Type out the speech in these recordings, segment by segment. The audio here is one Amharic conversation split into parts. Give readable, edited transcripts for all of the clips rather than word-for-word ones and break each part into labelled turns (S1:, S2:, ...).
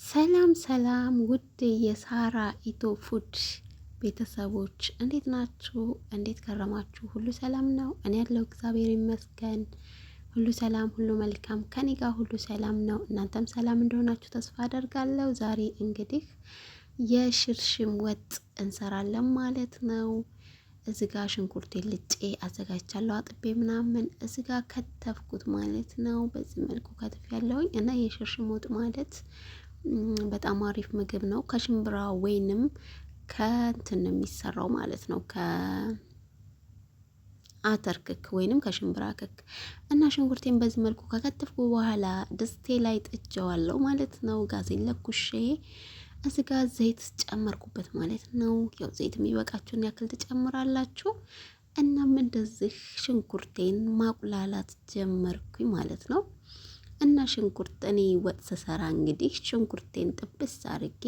S1: ሰላም ሰላም ውድ የሳራ ኢትዮ ፉድ ቤተሰቦች እንዴት ናችሁ? እንዴት ከረማችሁ? ሁሉ ሰላም ነው? እኔ ያለው እግዚአብሔር ይመስገን ሁሉ ሰላም፣ ሁሉ መልካም፣ ከኔ ጋር ሁሉ ሰላም ነው። እናንተም ሰላም እንደሆናችሁ ተስፋ አደርጋለሁ። ዛሬ እንግዲህ የሽርሽም ወጥ እንሰራለን ማለት ነው። እዚህ ጋር ሽንኩርቴን ልጬ አዘጋጅቻለሁ፣ አጥቤ ምናምን እዚህ ጋር ከተፍኩት ማለት ነው። በዚህ መልኩ ከትፍ ያለውኝ እና የሽርሽም ወጥ ማለት በጣም አሪፍ ምግብ ነው። ከሽምብራ ወይንም ከእንትን የሚሰራው ማለት ነው፣ ከአተር ክክ ወይንም ከሽምብራ ክክ እና ሽንኩርቴን በዚህ መልኩ ከከተፍኩ በኋላ ድስቴ ላይ ጥጄዋለሁ ማለት ነው። ጋዜን ለኩሼ እዚህ ጋር ዘይት ጨመርኩበት ማለት ነው። ያው ዘይት የሚበቃችሁን ያክል ትጨምራላችሁ። እናም እንደዚህ ሽንኩርቴን ማቁላላት ጀመርኩኝ ማለት ነው። እና ሽንኩርት እኔ ወጥ ስሰራ እንግዲህ ሽንኩርቴን ጥብስ አድርጌ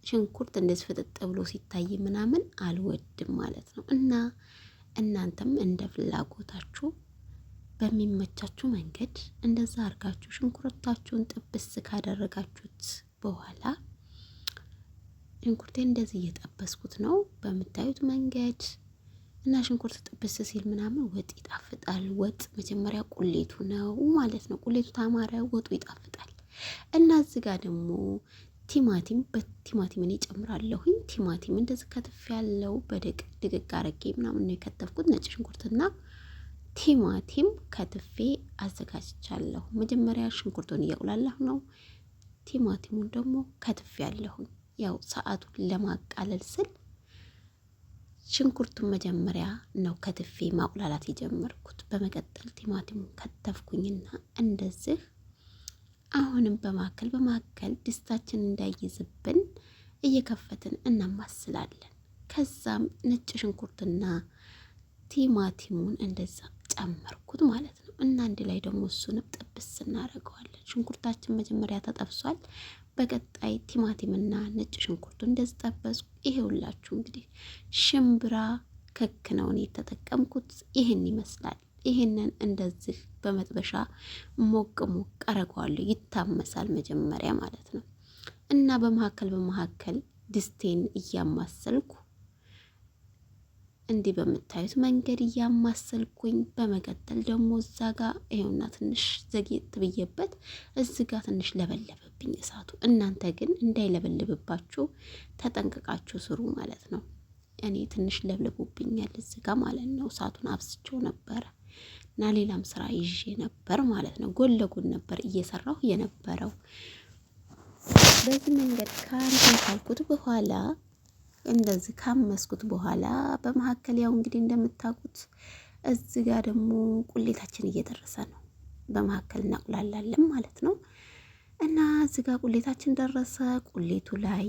S1: ሽንኩርት እንደዚህ ፍጥጥ ብሎ ሲታይ ምናምን አልወድም ማለት ነው። እና እናንተም እንደ ፍላጎታችሁ በሚመቻችሁ መንገድ እንደዛ አድርጋችሁ ሽንኩርታችሁን ጥብስ ካደረጋችሁት በኋላ ሽንኩርቴን እንደዚህ እየጠበስኩት ነው በምታዩት መንገድ። እና ሽንኩርት ጥብስ ሲል ምናምን ወጥ ይጣፍጣል። ወጥ መጀመሪያ ቁሌቱ ነው ማለት ነው። ቁሌቱ ታማረ ወጡ ይጣፍጣል። እና እዚህ ጋር ደግሞ በቲማቲም እኔ ጨምራለሁኝ። ቲማቲም እንደዚህ ከትፍ ያለው በድቅቅ አረጌ ምናምን ነው የከተፍኩት። ነጭ ሽንኩርትና ቲማቲም ከትፌ አዘጋጅቻለሁ። መጀመሪያ ሽንኩርቱን እያቁላላሁ ነው። ቲማቲሙን ደግሞ ከትፌ ያለሁኝ ያው ሰዓቱን ለማቃለል ስል ሽንኩርቱን መጀመሪያ ነው ከትፌ ማቁላላት የጀመርኩት። በመቀጠል ቲማቲሙን ከተፍኩኝና እንደዚህ አሁንም በማከል ድስታችን እንዳይዝብን እየከፈትን እናማስላለን። ከዛም ነጭ ሽንኩርትና ቲማቲሙን እንደዛ ጨመርኩት ማለት ነው። እና አንድ ላይ ደግሞ እሱንም ጥብስ እናደርገዋለን። ሽንኩርታችን መጀመሪያ ተጠብሷል። በቀጣይ ቲማቲምና ነጭ ሽንኩርቱ እንደዚህ ጠበስኩ። ይሄውላችሁ እንግዲህ ሽምብራ ክክ ነው እኔ የተጠቀምኩት። ይህን ይመስላል። ይህንን እንደዚህ በመጥበሻ ሞቅ አረገዋለሁ። ይታመሳል መጀመሪያ ማለት ነው። እና በመካከል ድስቴን እያማሰልኩ እንዲህ በምታዩት መንገድ እያማሰልኩኝ በመቀጠል ደግሞ እዛ ጋር ይሄውና ትንሽ ዘግየት ብዬበት እዚህ ጋር ትንሽ ለበለበብኝ እሳቱ። እናንተ ግን እንዳይለበልብባችሁ ተጠንቅቃችሁ ስሩ ማለት ነው። እኔ ትንሽ ለብልቦብኛል እዚህ ጋር ማለት ነው። እሳቱን አብስቼው ነበረ እና ሌላም ስራ ይዤ ነበር ማለት ነው። ጎን ለጎን ነበር እየሰራሁ የነበረው። በዚህ መንገድ ካልኩት በኋላ እንደዚህ ካመስኩት በኋላ በመካከል ያው እንግዲህ እንደምታውቁት እዚህ ጋር ደግሞ ቁሌታችን እየደረሰ ነው። በመካከል እናቁላላለን ማለት ነው። እና እዚህ ጋር ቁሌታችን ደረሰ። ቁሌቱ ላይ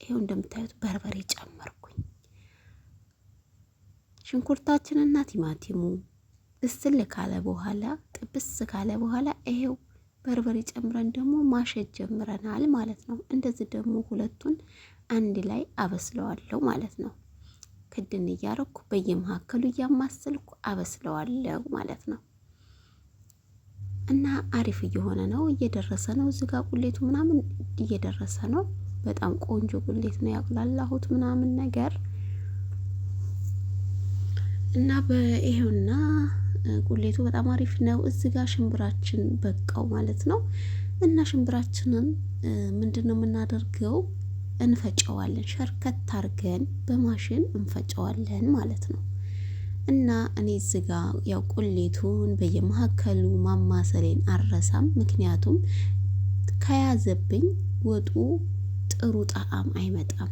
S1: ይሄው እንደምታዩት በርበሬ ጨመርኩኝ። ሽንኩርታችንና ቲማቲሙ ብስል ካለ በኋላ ጥብስ ካለ በኋላ ይሄው በርበሬ ጨምረን ደግሞ ማሸት ጀምረናል ማለት ነው። እንደዚህ ደግሞ ሁለቱን አንድ ላይ አበስለዋለሁ ማለት ነው። ክድን እያረኩ በየመካከሉ እያማሰልኩ አበስለዋለሁ ማለት ነው። እና አሪፍ እየሆነ ነው፣ እየደረሰ ነው። እዚህ ጋር ቁሌቱ ምናምን እየደረሰ ነው። በጣም ቆንጆ ቁሌት ነው ያቁላላሁት ምናምን ነገር እና በይሄውና ቁሌቱ በጣም አሪፍ ነው። እዚህ ጋር ሽምብራችን በቃው ማለት ነው። እና ሽምብራችንን ምንድነው የምናደርገው? እንፈጨዋለን። ሸርከት አርገን በማሽን እንፈጨዋለን ማለት ነው። እና እኔ እዚህ ጋር ያው ቁሌቱን በየመካከሉ ማማሰሌን አረሳም። ምክንያቱም ከያዘብኝ ወጡ ጥሩ ጣዕም አይመጣም።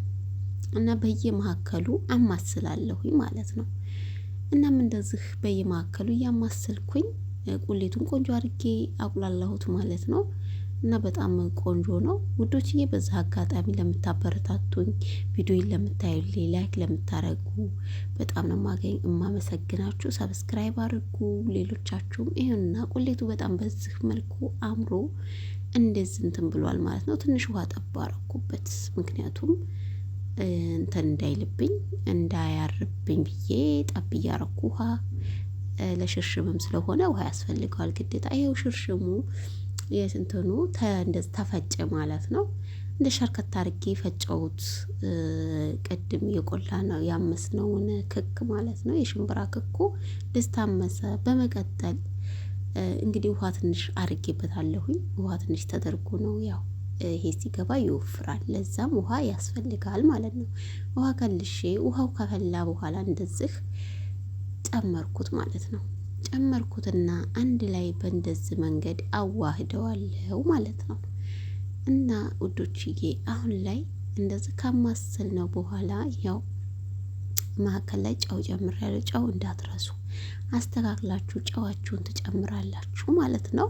S1: እና በየመካከሉ አማስላለሁኝ ማለት ነው። እናም እንደዚህ በየመካከሉ እያማሰልኩኝ ቁሌቱን ቆንጆ አድርጌ አቁላላሁት ማለት ነው። እና በጣም ቆንጆ ነው ውዶችዬ። በዛ አጋጣሚ ለምታበረታቱኝ፣ ቪዲዮን ለምታዩልኝ፣ ላይክ ለምታረጉ በጣም ነው የማመሰግናችሁ። ሰብስክራይብ አድርጉ። ሌሎቻችሁም ይሄንና ቁሌቱ በጣም በዚህ መልኩ አምሮ እንደዚህ እንትን ብሏል ማለት ነው። ትንሽ ውሃ ጠባ አረኩበት፣ ምክንያቱም እንትን እንዳይልብኝ እንዳያርብኝ ብዬ ጠብ እያረኩ ውሃ ለሽርሽምም ስለሆነ ውሃ ያስፈልገዋል ግዴታ። ይሄው ሽርሽሙ የስንትኑ እንደዚህ ተፈጨ ማለት ነው። እንደ ሸርከት አድርጌ ፈጨሁት። ቅድም የቆላ ነው ያመስነውን ክክ ማለት ነው። የሽምብራ ክኩ ደስታመሰ። በመቀጠል እንግዲህ ውሃ ትንሽ አድርጌበታለሁኝ። ውሃ ትንሽ ተደርጎ ነው ያው ይሄ ሲገባ ይወፍራል። ለዛም ውሃ ያስፈልጋል ማለት ነው። ውሃ ከልሼ ውሃው ከፈላ በኋላ እንደዚህ ጨመርኩት ማለት ነው። ጨመርኩትና አንድ ላይ በእንደዚህ መንገድ አዋህደዋለሁ ማለት ነው። እና ውዶችዬ አሁን ላይ እንደዚህ ከማስል ነው በኋላ ያው መካከል ላይ ጨው ጨምሬያለሁ። ጨው እንዳትረሱ አስተካክላችሁ ጨዋችሁን ትጨምራላችሁ ማለት ነው።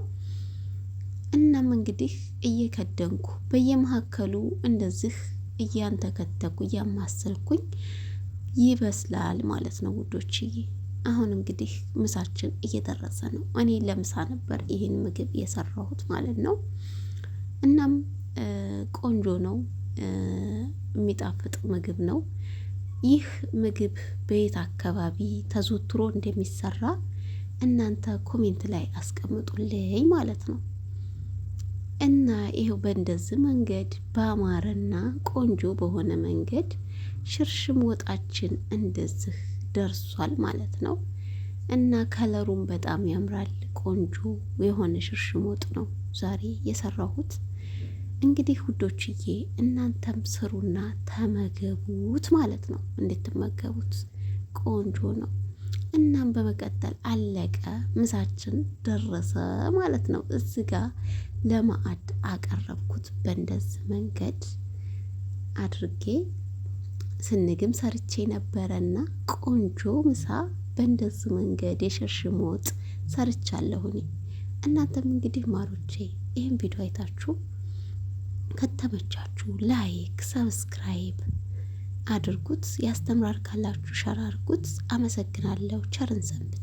S1: እናም እንግዲህ እየከደንኩ በየመካከሉ እንደዚህ እያንተከተኩ እያማሰልኩኝ ይበስላል ማለት ነው ውዶችዬ። አሁን እንግዲህ ምሳችን እየደረሰ ነው። እኔ ለምሳ ነበር ይህን ምግብ የሰራሁት ማለት ነው። እናም ቆንጆ ነው፣ የሚጣፍጥ ምግብ ነው። ይህ ምግብ በየት አካባቢ ተዘወትሮ እንደሚሰራ እናንተ ኮሜንት ላይ አስቀምጡልኝ ማለት ነው። እና ይሄው በእንደዚህ መንገድ በአማረና ቆንጆ በሆነ መንገድ ሽርሽም ወጣችን እንደዚህ ደርሷል ማለት ነው። እና ከለሩም በጣም ያምራል። ቆንጆ የሆነ ሽርሽም ወጥ ነው ዛሬ የሰራሁት። እንግዲህ ውዶችዬ እናንተም ስሩና ተመገቡት ማለት ነው። እንድትመገቡት ቆንጆ ነው። እናም በመቀጠል አለቀ፣ ምሳችን ደረሰ ማለት ነው። እዚህ ጋር ለማዕድ አቀረብኩት በእንደዚህ መንገድ አድርጌ ስንግም ሰርቼ ነበረና ቆንጆ ምሳ በእንደዚህ መንገድ የሽርሽም ወጥ ሰርቻለሁ እኔ። እናንተም እንግዲህ ማሮቼ ይህን ቪዲዮ አይታችሁ ከተመቻችሁ ላይክ፣ ሰብስክራይብ አድርጉት። ያስተምራል ካላችሁ ሸር አድርጉት። አመሰግናለሁ። ቸርን ሰንብት።